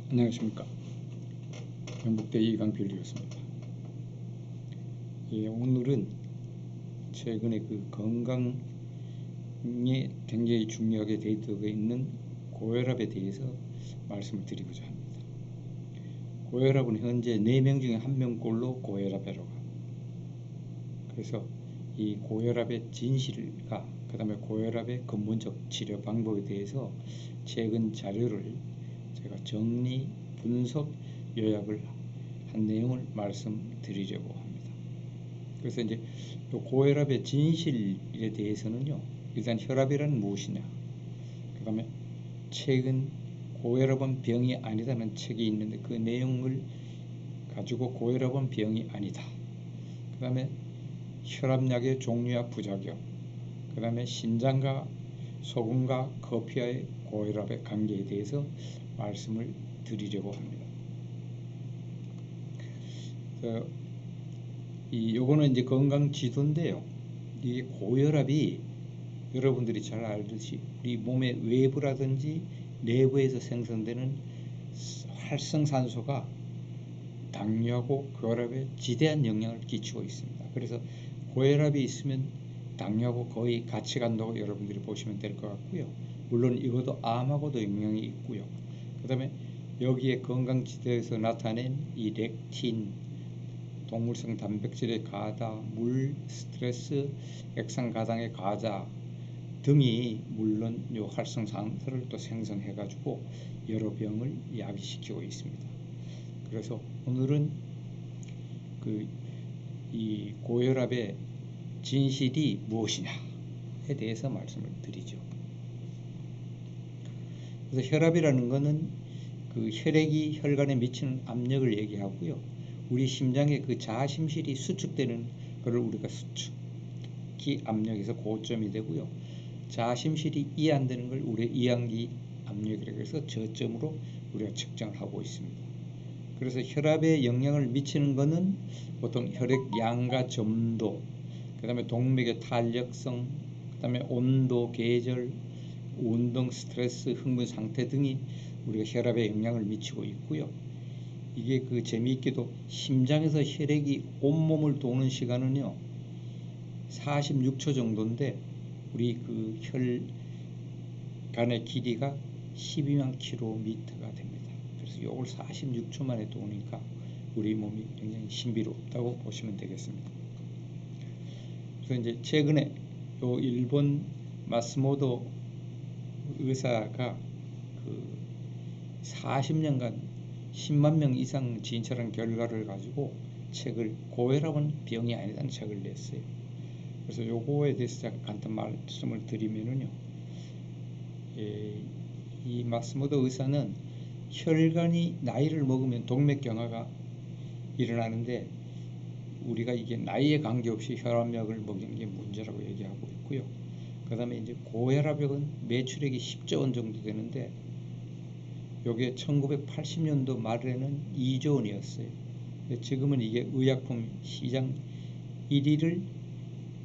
안녕하십니까. 영국대 이강필이었습니다. 오늘은 최근에 그 건강에 굉장히 중요하게 되어 있는 고혈압에 대해서 말씀을 드리고자 합니다. 고혈압은 현재 4명 중에 1명꼴로 고혈압이라고 합니다. 그래서 이 고혈압의 진실과 그 다음에 고혈압의 근본적 치료 방법에 대해서 최근 자료를 제가 정리, 분석, 요약을 한 내용을 말씀드리려고 합니다. 그래서 이제 고혈압의 진실에 대해서는요, 일단 혈압이란 무엇이냐, 그 다음에 최근 고혈압은 병이 아니다는 책이 있는데 그 내용을 가지고 고혈압은 병이 아니다, 그 다음에 혈압약의 종류와 부작용, 그 다음에 신장과 소금과 커피와의 고혈압의 관계에 대해서 말씀을 드리려고 합니다. 요거는 이제 건강 지도인데요. 이 고혈압이 여러분들이 잘 알듯이 우리 몸의 외부라든지 내부에서 생성되는 활성산소가 당뇨하고 고혈압에 지대한 영향을 끼치고 있습니다. 그래서 고혈압이 있으면 당뇨하고 거의 같이 간다고 여러분들이 보시면 될 것 같고요. 물론 이것도 암하고도 영향이 있고요. 그 다음에 여기에 건강지도에서 나타낸 이 렉틴, 동물성 단백질의 가다, 물, 스트레스, 액상가당의 가자 등이 물론 이 활성산소를 또 생성해가지고 여러 병을 야기시키고 있습니다. 그래서 오늘은 이 고혈압의 진실이 무엇이냐에 대해서 말씀을 드리죠. 그래서 혈압이라는 것은 그 혈액이 혈관에 미치는 압력을 얘기하고요. 우리 심장의 그 자심실이 수축되는 것을 우리가 수축기 압력에서 고점이 되고요. 자심실이 이완되는 걸 우리 이완기 압력이라고 해서 저점으로 우리가 측정을 하고 있습니다. 그래서 혈압에 영향을 미치는 것은 보통 혈액 양과 점도, 그 다음에 동맥의 탄력성, 그 다음에 온도, 계절, 운동, 스트레스, 흥분 상태 등이 우리가 혈압에 영향을 미치고 있고요. 이게 그 재미있게도 심장에서 혈액이 온몸을 도는 시간은요 46초 정도인데 우리 그 혈관의 길이가 12만 킬로미터가 됩니다. 그래서 이걸 46초 만에 도니까 우리 몸이 굉장히 신비롭다고 보시면 되겠습니다. 그래서 이제 최근에 요 일본 마스모토 의사가 그 40년간 10만 명 이상 진찰한 결과를 가지고 책을 고혈압은 병이 아니라는 책을 냈어요. 그래서 요거에 대해서 제가 간단 말씀을 드리면은요, 이 마스모토 의사는 혈관이 나이를 먹으면 동맥경화가 일어나는데 우리가 이게 나이에 관계없이 혈압약을 먹이는 게 문제라고 얘기하고 있고요. 그 다음에 이제 고혈압약은 매출액이 10조 원 정도 되는데 요게 1980년도 말에는 2조 원이었어요. 지금은 이게 의약품 시장 1위를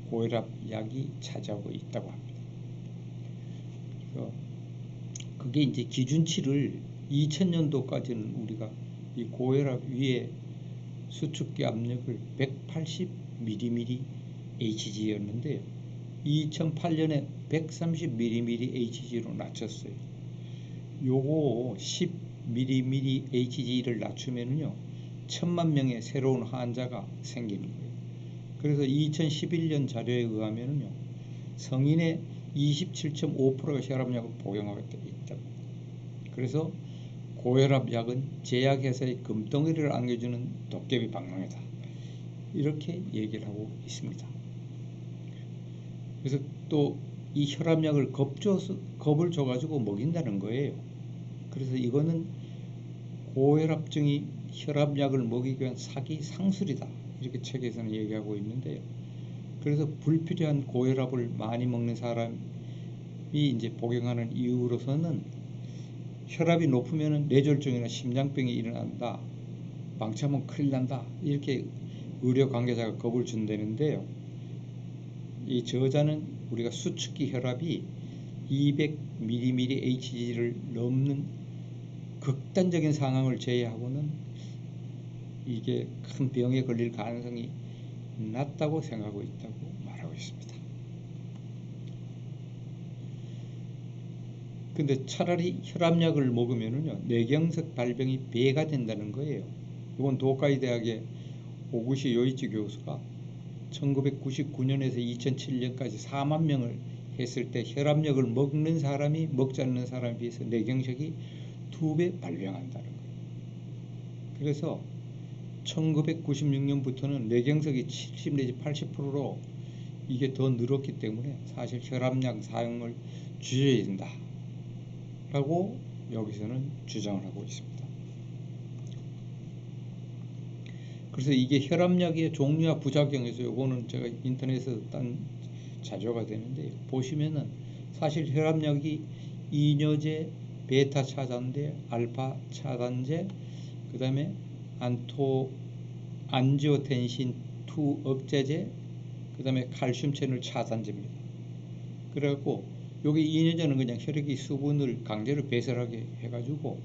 고혈압 약이 차지하고 있다고 합니다. 그래서 그게 이제 기준치를 2000년도까지는 우리가 이 고혈압 위에 수축기 압력을 180mm Hg였는데요. 2008년에 130mm Hg로 낮췄어요. 요거 10mm Hg를 낮추면은요 1000만 명의 새로운 환자가 생기는 거예요. 그래서 2011년 자료에 의하면은요 성인의 27.5%가 혈압약을 복용하고 있다. 그래서 고혈압 약은 제약회사의 금덩이를 안겨주는 도깨비 방망이다, 이렇게 얘기를 하고 있습니다. 그래서 또 이 혈압약을 겁을 줘가지고 먹인다는 거예요. 그래서 이거는 고혈압증이 혈압약을 먹이기 위한 사기 상술이다, 이렇게 책에서는 얘기하고 있는데요. 그래서 불필요한 고혈압을 많이 먹는 사람이 이제 복용하는 이유로서는 혈압이 높으면 뇌졸중이나 심장병이 일어난다, 방치하면 큰일 난다, 이렇게 의료 관계자가 겁을 준다는데요. 이 저자는 우리가 수축기 혈압이 200mmHg를 넘는 극단적인 상황을 제외하고는 이게 큰 병에 걸릴 가능성이 낮다고 생각하고 있다고 말하고 있습니다. 근데 차라리 혈압약을 먹으면은요, 뇌경색 발병이 배가 된다는 거예요. 이건 도카이 대학의 오구시 요이치 교수가 1999년에서 2007년까지 4만 명을 했을 때 혈압약을 먹는 사람이 먹지 않는 사람에 비해서 뇌경색이 2배 발병한다는 거예요. 그래서 1996년부터는 뇌경색이 70 내지 80%로 이게 더 늘었기 때문에 사실 혈압약 사용을 줄여야 된다 라고 여기서는 주장을 하고 있습니다. 그래서 이게 혈압약의 종류와 부작용에서 요거는 제가 인터넷에서 딴 자료가 되는데, 보시면은 사실 혈압약이 이뇨제, 베타 차단제, 알파 차단제, 그 다음에 안지오텐신 2 억제제, 그 다음에 칼슘 채널 차단제입니다. 그래갖고 여기 이뇨제는 그냥 혈액의 수분을 강제로 배설하게 해가지고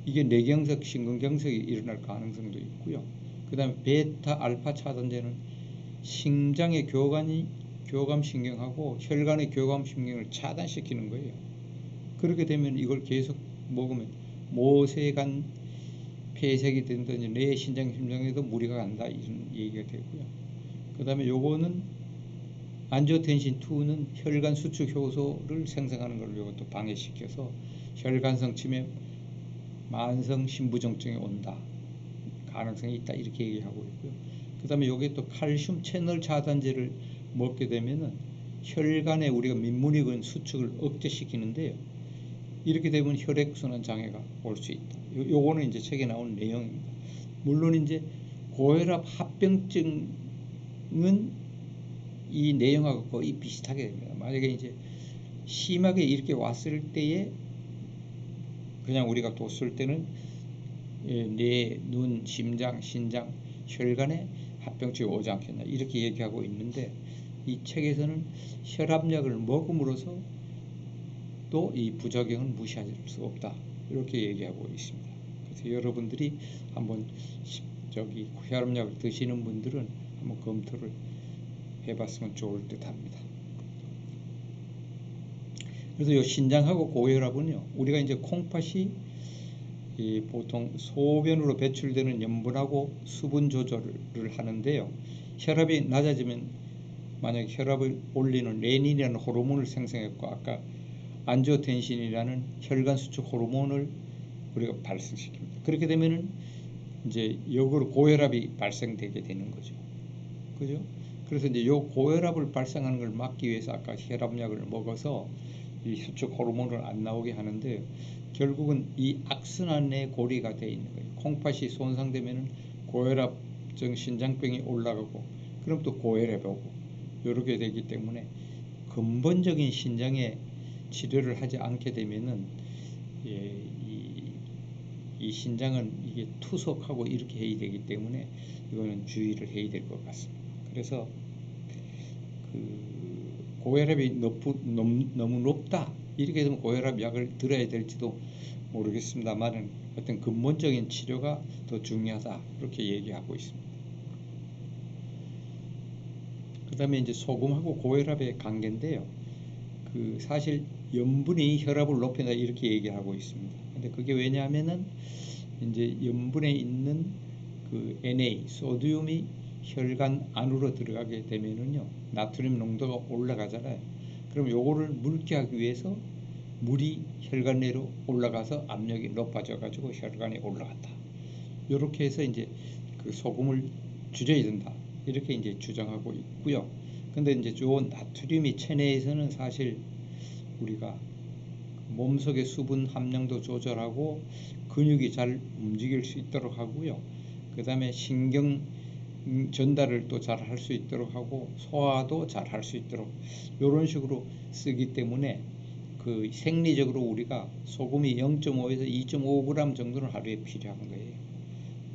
이게 뇌경색, 심근경색이 일어날 가능성도 있고요. 그 다음에 베타 알파 차단제는 심장의 교감신경하고 혈관의 교감신경을 차단시키는 거예요. 그렇게 되면 이걸 계속 먹으면 모세관 폐색이 된다든지 뇌 신장 심장에도 무리가 간다 이런 얘기가 되고요. 그 다음에 요거는 안지오텐신 2는 혈관 수축 효소를 생성하는 걸 이것도 방해시켜서 혈관성 치매, 만성 신부정증이 온다 가능성이 있다 이렇게 얘기하고 있고요. 그 다음에 요게 또 칼슘 채널 차단제를 먹게 되면은 혈관에 우리가 민물이건 수축을 억제시키는데요. 이렇게 되면 혈액순환 장애가 올 수 있다. 요거는 이제 책에 나온 내용입니다. 물론 이제 고혈압 합병증은 이 내용하고 거의 비슷하게 됩니다. 만약에 이제 심하게 이렇게 왔을 때에 그냥 우리가 뒀을 때는 뇌, 눈, 심장, 신장, 혈관에 합병증이 오지 않겠냐 이렇게 얘기하고 있는데, 이 책에서는 혈압약을 먹음으로써 또 이 부작용은 무시할 수 없다 이렇게 얘기하고 있습니다. 그래서 여러분들이 한번 혈압약을 드시는 분들은 한번 검토를 해봤으면 좋을 듯합니다. 그래서 이 신장하고 고혈압은요, 우리가 이제 콩팥이 보통 소변으로 배출되는 염분하고 수분 조절을 하는데요. 혈압이 낮아지면 만약 혈압을 올리는 레닌이라는 호르몬을 생성했고, 아까 안지오텐신이라는 혈관 수축 호르몬을 우리가 발생시킵니다. 그렇게 되면은 이제 역으로 고혈압이 발생되게 되는 거죠. 그죠? 그래서 이제 요 고혈압을 발생하는 걸 막기 위해서 아까 혈압약을 먹어서 이 수축 호르몬을 안 나오게 하는데, 결국은 이 악순환 내 고리가 되어 있는 거예요. 콩팥이 손상되면은 고혈압증, 신장병이 올라가고, 그럼 또 고혈압이 오고, 이렇게 되기 때문에 근본적인 신장의 치료를 하지 않게 되면은 이 신장은 이게 투석하고 이렇게 해야 되기 때문에 이거는 주의를 해야 될 것 같습니다. 그래서 고혈압이 너무 높다 이렇게 되면 고혈압 약을 들어야 될지도 모르겠습니다만은 어떤 근본적인 치료가 더 중요하다 이렇게 얘기하고 있습니다. 그 다음에 이제 소금하고 고혈압의 관계인데요. 사실 염분이 혈압을 높인다 이렇게 얘기하고 있습니다. 근데 그게 왜냐하면은 이제 염분에 있는 Na, 소듐이 혈관 안으로 들어가게 되면은요, 나트륨 농도가 올라가잖아요. 그럼 요거를 묽게 하기 위해서 물이 혈관 내로 올라가서 압력이 높아져 가지고 혈관에 올라간다. 이렇게 해서 이제 소금을 줄여야 된다. 이렇게 이제 주장하고 있고요. 근데 이제 요 나트륨이 체내에서는 사실 우리가 몸속의 수분 함량도 조절하고 근육이 잘 움직일 수 있도록 하고요. 그 다음에 신경 전달을 또 잘 할 수 있도록 하고 소화도 잘 할 수 있도록 이런 식으로 쓰기 때문에 생리적으로 우리가 소금이 0.5에서 2.5g 정도는 하루에 필요한 거예요.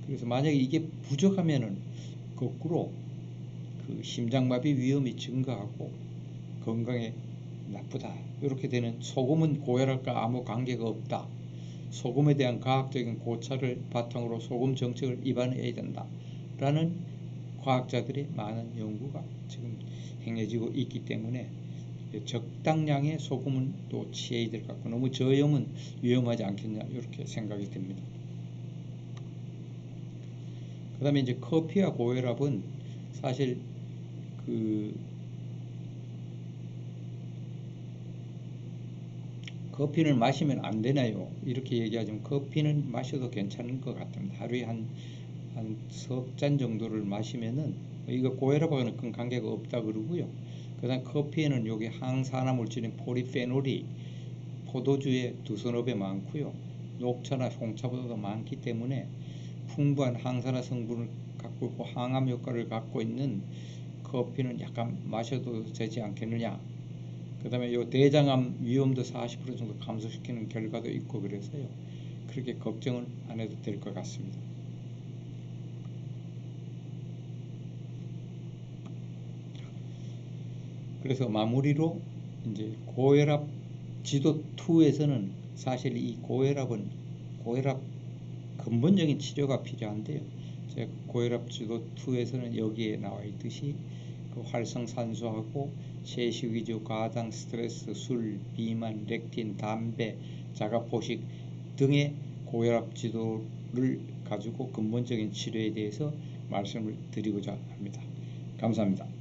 그래서 만약에 이게 부족하면은 거꾸로 심장마비 위험이 증가하고 건강에 나쁘다 이렇게 되는, 소금은 고혈압과 아무 관계가 없다 소금에 대한 과학적인 고찰을 바탕으로 소금 정책을 입안해야 된다라는 과학자들의 많은 연구가 지금 행해지고 있기 때문에 적당량의 소금은 또 취해야 될 것 같고 너무 저염은 위험하지 않겠냐 이렇게 생각이 듭니다. 그 다음에 이제 커피와 고혈압은 사실 커피를 마시면 안 되나요? 이렇게 얘기하지만 커피는 마셔도 괜찮은 것 같습니다. 하루에 한 석 잔 정도를 마시면은 이거 고혈압하고는 큰 관계가 없다 그러고요. 그다음 커피에는 여기 항산화 물질인 포리페놀이 포도주의 2~3배 많고요. 녹차나 홍차보다도 많기 때문에 풍부한 항산화 성분을 갖고 있고 항암 효과를 갖고 있는 커피는 약간 마셔도 되지 않겠느냐. 그 다음에 요 대장암 위험도 40% 정도 감소시키는 결과도 있고 그래서요. 그렇게 걱정은 안 해도 될 것 같습니다. 그래서 마무리로 이제 고혈압 지도 2에서는 사실 이 고혈압 근본적인 치료가 필요한데요. 제가 고혈압 지도 2에서는 여기에 나와 있듯이 그 활성산소하고 채식 위주, 과당, 스트레스, 술, 비만, 렉틴, 담배, 자가포식 등의 고혈압 지도를 가지고 근본적인 치료에 대해서 말씀을 드리고자 합니다. 감사합니다.